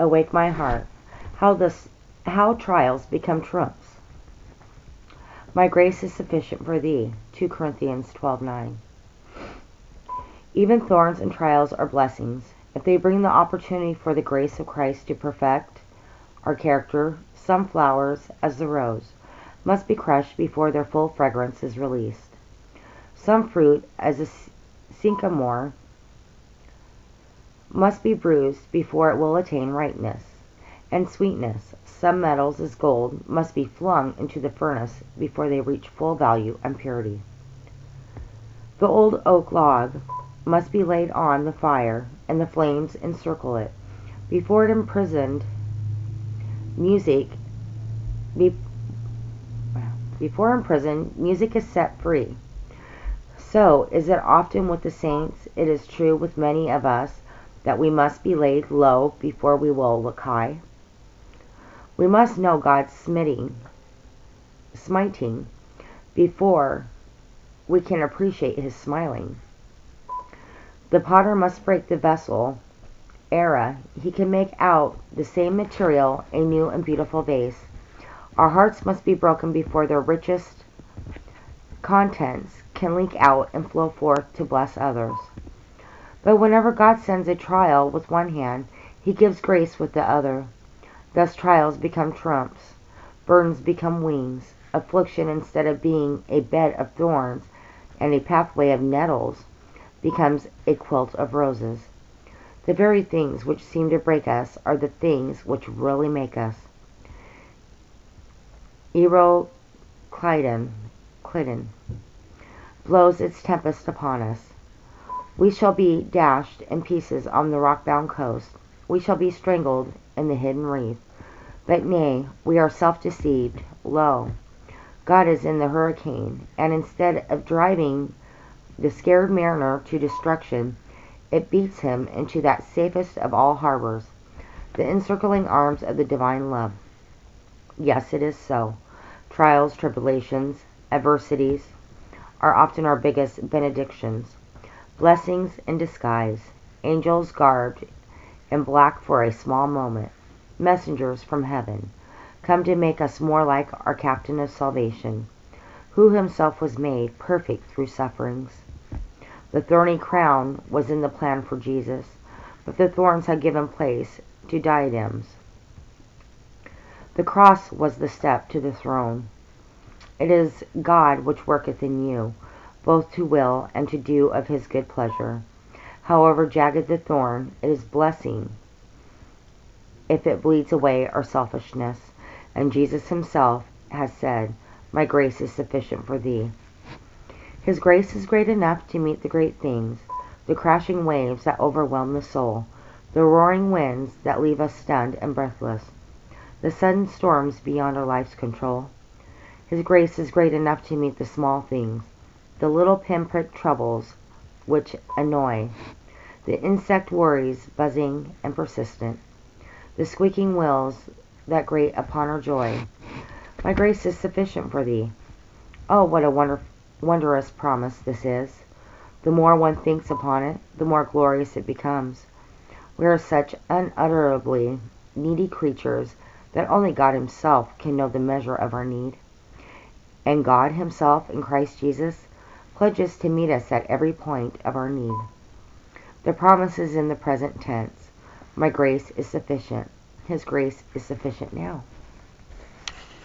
Awake my heart. How trials become trumps. My grace is sufficient for thee. 2 Corinthians 12:9. Even thorns and trials are blessings. If they bring the opportunity for the grace of Christ to perfect our character, some flowers, as the rose, must be crushed before their full fragrance is released. Some fruit, as the sycamore, must be bruised before it will attain ripeness and sweetness. Some metals, as gold, must be flung into the furnace before they reach full value and purity. The old oak log must be laid on the fire, and the flames encircle it. Before music music is set free. So is it often with the saints. It is true with many of us that we must be laid low before we will look high. We must know God's smiting before we can appreciate his smiling. The potter must break the vessel ere he can make out the same material a new and beautiful vase. Our hearts must be broken before their richest contents can leak out and flow forth to bless others. But whenever God sends a trial with one hand, he gives grace with the other. Thus trials become trumps, burdens become wings, affliction, instead of being a bed of thorns and a pathway of nettles, becomes a quilt of roses. The very things which seem to break us are the things which really make us. Euroclydon blows its tempest upon us. We shall be dashed in pieces on the rock-bound coast. We shall be strangled in the hidden reef. But nay, we are self-deceived. Lo, God is in the hurricane, and instead of driving the scared mariner to destruction, it beats him into that safest of all harbors, the encircling arms of the divine love. Yes, it is so. Trials, tribulations, adversities are often our biggest benedictions. Blessings in disguise, angels garbed in black for a small moment, messengers from heaven, come to make us more like our captain of salvation, who himself was made perfect through sufferings. The thorny crown was in the plan for Jesus, but the thorns had given place to diadems. The cross was the step to the throne. It is God which worketh in you, both to will and to do of his good pleasure. However jagged the thorn, it is blessing if it bleeds away our selfishness, and Jesus himself has said, "My grace is sufficient for thee." His grace is great enough to meet the great things, the crashing waves that overwhelm the soul, the roaring winds that leave us stunned and breathless, the sudden storms beyond our life's control. His grace is great enough to meet the small things, the little pinprick troubles which annoy, the insect worries buzzing and persistent, the squeaking wheels that grate upon our joy. My grace is sufficient for thee. Oh, what a wondrous promise this is. The more one thinks upon it, the more glorious it becomes. We are such unutterably needy creatures that only God himself can know the measure of our need. And God himself in Christ Jesus pledges to meet us at every point of our need. The promise is in the present tense. My grace is sufficient. His grace is sufficient now.